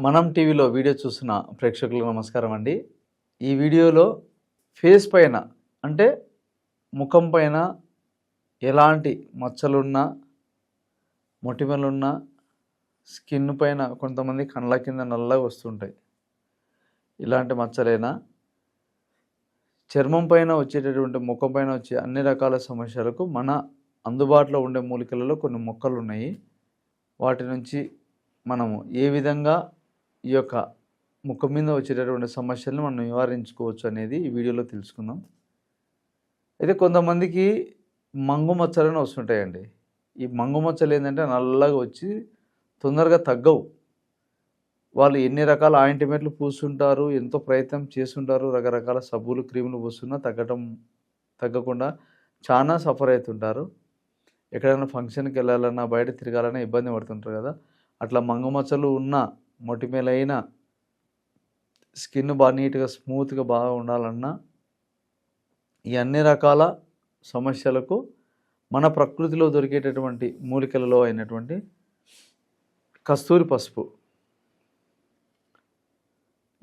మనం టీవీలో వీడియో చూస్తున్న ప్రేక్షకులకు నమస్కారం అండి. ఈ వీడియోలో ఫేస్ పైన అంటే ముఖం పైన ఎలాంటి మచ్చలున్నా, మొటిమలున్నా, స్కిన్ పైన కొంతమంది కళ్ళ కింద నల్లగా వస్తుంటాయి. ఇలాంటి మచ్చలైనా, చర్మం పైన వచ్చేటటువంటి ముఖం పైన వచ్చే అన్ని రకాల సమస్యలకు మన అందుబాటులో ఉండే మూలికలలో కొన్ని మొక్కలు ఉన్నాయి. వాటి నుంచి మనము ఏ విధంగా ఈ యొక్క ముఖం మీద వచ్చేటటువంటి సమస్యలను మనం నివారించుకోవచ్చు అనేది ఈ వీడియోలో తెలుసుకుందాం. అయితే కొంతమందికి మంగు మచ్చలను వస్తుంటాయండి. ఈ మంగు మచ్చలు ఏంటంటే నల్లగా వచ్చి తొందరగా తగ్గవు. వాళ్ళు ఎన్ని రకాల ఆయింట్మెంట్లు పూస్తుంటారు, ఎంతో ప్రయత్నం చేస్తుంటారు, రకరకాల సబ్బులు క్రీములు పూస్తున్నా తగ్గకుండా చాలా సఫర్ అవుతుంటారు. ఎక్కడైనా ఫంక్షన్కి వెళ్ళాలన్నా, బయట తిరగాలన్నా ఇబ్బంది పడుతుంటారు కదా. అట్లా మంగు మచ్చలు ఉన్న, మొటిమలైన, స్కిన్ బాగా నీట్గా స్మూత్గా బాగా ఉండాలన్నా, ఈ అన్ని రకాల సమస్యలకు మన ప్రకృతిలో దొరికేటటువంటి మూలికలలో అయినటువంటి కస్తూరి పసుపు.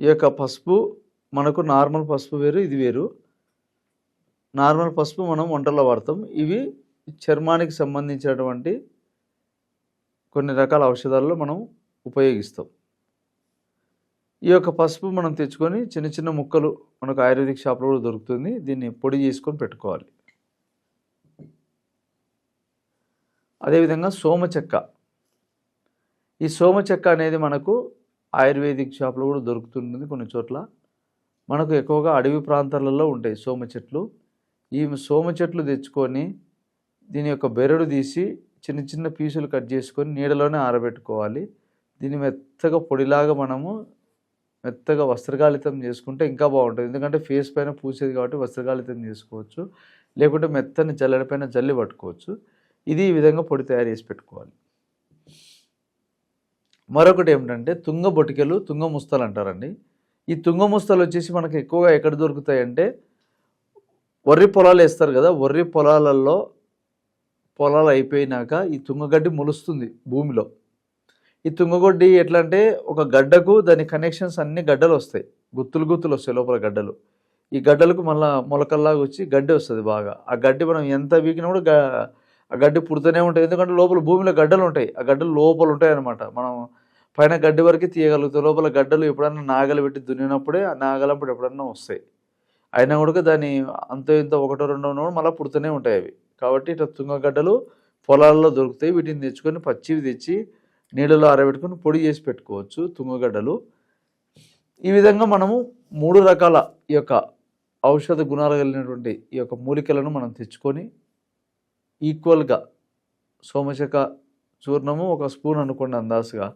ఈ యొక్క పసుపు మనకు నార్మల్ పసుపు వేరు, ఇది వేరు. నార్మల్ పసుపు మనం వంటల్లో వాడతాం. ఇవి చర్మానికి సంబంధించినటువంటి కొన్ని రకాల ఔషధాలలో మనం ఉపయోగిస్తాం. ఈ యొక్క పసుపు మనం తెచ్చుకొని చిన్న చిన్న ముక్కలు మనకు ఆయుర్వేదిక్ షాప్లో కూడా దొరుకుతుంది. దీన్ని పొడి చేసుకొని పెట్టుకోవాలి. అదేవిధంగా సోమచెక్క. ఈ సోమచెక్క అనేది మనకు ఆయుర్వేదిక్ షాప్లో కూడా దొరుకుతుంది. కొన్ని చోట్ల మనకు ఎక్కువగా అడవి ప్రాంతాలలో ఉంటాయి సోమ చెట్లు. ఈ సోమ చెట్లు తెచ్చుకొని దీని యొక్క బెరడు తీసి చిన్న చిన్న పీసులు కట్ చేసుకొని నీడలోనే ఆరబెట్టుకోవాలి. దీన్ని మెత్తగా పొడిలాగా మనము మెత్తగా వస్త్రగాళితం చేసుకుంటే ఇంకా బాగుంటుంది. ఎందుకంటే ఫేస్ పైన పూసేది కాబట్టి వస్త్రగాళితం చేసుకోవచ్చు, లేకుంటే మెత్తని జల్లెడపైన జల్లి పట్టుకోవచ్చు. ఇది ఈ విధంగా పొడి తయారు చేసి పెట్టుకోవాలి. మరొకటి ఏమిటంటే తుంగ బొటికలు, తుంగ ముస్తలు అంటారండి. ఈ తుంగ ముస్తలు వచ్చేసి మనకు ఎక్కువగా ఎక్కడ దొరుకుతాయంటే వరి పొలాలు వేస్తారు కదా, వరి పొలాలలో పొలాలు అయిపోయినాక ఈ తుంగగడ్డి మొలుస్తుంది భూమిలో. ఈ తుంగగొడ్డి ఎట్లా అంటే ఒక గడ్డకు దాని కనెక్షన్స్ అన్ని గడ్డలు వస్తాయి, గుత్తులు వస్తాయి లోపల గడ్డలు. ఈ గడ్డలకు మళ్ళీ మొలకల్లాగా వచ్చి గడ్డి వస్తుంది బాగా. ఆ గడ్డి మనం ఎంత వీకినా కూడా ఆ గడ్డి పుడుతూనే ఉంటుంది. ఎందుకంటే లోపల భూమిలో గడ్డలు ఉంటాయి, ఆ గడ్డలు లోపల ఉంటాయి అన్నమాట. మనం పైన గడ్డి వరకు తీయగలుగుతాం, లోపల గడ్డలు ఎప్పుడన్నా నాగలు పెట్టి దున్నినప్పుడే ఆ నాగలప్పుడు ఎప్పుడన్నా వస్తాయి. అయినా కూడా దాన్ని అంత ఇంత ఒకటో రెండో ఉన్నప్పుడు మళ్ళీ పుడుతూనే ఉంటాయి అవి. కాబట్టి ఇట్లా తుంగగడ్డలు పొలాల్లో దొరుకుతాయి. వీటిని తెచ్చుకొని పచ్చివి తెచ్చి నీళ్ళలో ఆరబెట్టుకొని పొడి చేసి పెట్టుకోవచ్చు తుంగగడ్డలు. ఈ విధంగా మనము 3 రకాల ఈ యొక్క ఔషధ గుణాలు కలిగినటువంటి ఈ యొక్క మూలికలను మనం తెచ్చుకొని ఈక్వల్గా సోమశక చూర్ణము 1 స్పూన్ అనుకోండి అందాజుగా.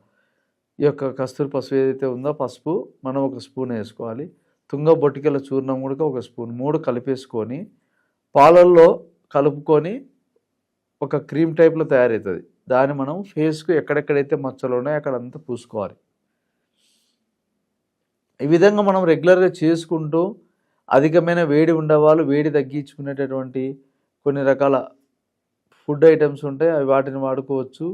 ఈ యొక్క కస్తూరి పసుపు ఏదైతే ఉందో పసుపు మనం 1 స్పూన్ వేసుకోవాలి. తుంగ బొటికల చూర్ణం కూడా 1 స్పూన్, 3 కలిపేసుకొని పాలల్లో కలుపుకొని ఒక క్రీమ్ టైప్లో తయారవుతుంది. దాన్ని మనం ఫేస్కు ఎక్కడెక్కడైతే మచ్చలు ఉన్నాయో అక్కడంతా పూసుకోవాలి. ఈ విధంగా మనం రెగ్యులర్గా చేసుకుంటూ అధికమైన వేడి ఉండేవాళ్ళు వేడి తగ్గించుకునేటటువంటి కొన్ని రకాల ఫుడ్ ఐటమ్స్ ఉంటాయి, అవి వాటిని వాడుకోవచ్చు.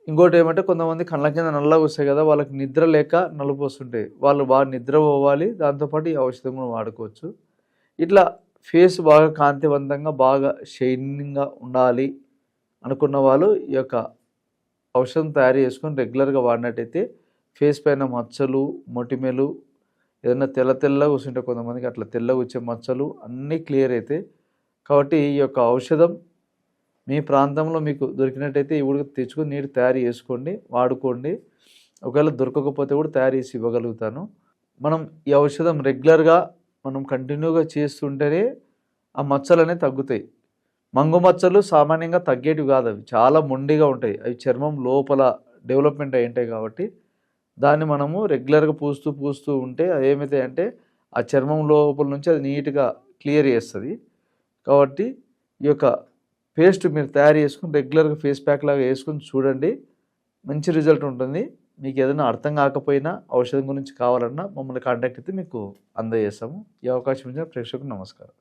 ఇంకోటి ఏమంటే కొంతమంది కళ్ళ కింద నల్లగా వస్తాయి కదా, వాళ్ళకి నిద్ర లేక నలుపు వస్తుంటాయి, వాళ్ళు బాగా నిద్ర పోవాలి, దాంతోపాటు ఈ ఔషధం కూడా వాడుకోవచ్చు. ఇట్లా ఫేస్ బాగా కాంతివంతంగా బాగా షైనింగ్గా ఉండాలి అనుకున్న వాళ్ళు ఈ యొక్క ఔషధం తయారు చేసుకొని రెగ్యులర్గా వాడినట్టయితే ఫేస్ పైన మచ్చలు, మొటిమలు, ఏదైనా తెల్లగా వస్తుంటే కొంతమందికి అట్లా తెల్లగా వచ్చే మచ్చలు అన్నీ క్లియర్ అవుతాయి. కాబట్టి ఈ యొక్క ఔషధం మీ ప్రాంతంలో మీకు దొరికినట్టయితే ఇవి తెచ్చుకొని నీరు తయారు చేసుకోండి, వాడుకోండి. ఒకవేళ దొరకకపోతే కూడా తయారు చేసి ఇవ్వగలుగుతాను. మనం ఈ ఔషధం రెగ్యులర్గా మనం కంటిన్యూగా చేస్తుంటేనే ఆ మచ్చలు అనేవి తగ్గుతాయి. మంగు మచ్చలు సామాన్యంగా తగ్గేటివి కాదు, అవి చాలా మొండిగా ఉంటాయి. అవి చర్మం లోపల డెవలప్మెంట్ అయి ఉంటాయి కాబట్టి దాన్ని మనము రెగ్యులర్గా పూస్తూ ఉంటే అది ఏమవుతాయి అంటే ఆ చర్మం లోపల నుంచి అది నీట్గా క్లియర్ చేస్తుంది. కాబట్టి ఈ యొక్క పేస్ట్ మీరు తయారు చేసుకుని రెగ్యులర్గా ఫేస్ ప్యాక్ లాగా వేసుకొని చూడండి, మంచి రిజల్ట్ ఉంటుంది. మీకు ఏదైనా అర్థం కాకపోయినా ఔషధం గురించి కావాలన్నా మమ్మల్ని కాంటాక్ట్ అయితే మీకు అందజేస్తాము. ఈ అవకాశం ఇచ్చిన ప్రేక్షకులకు నమస్కారం.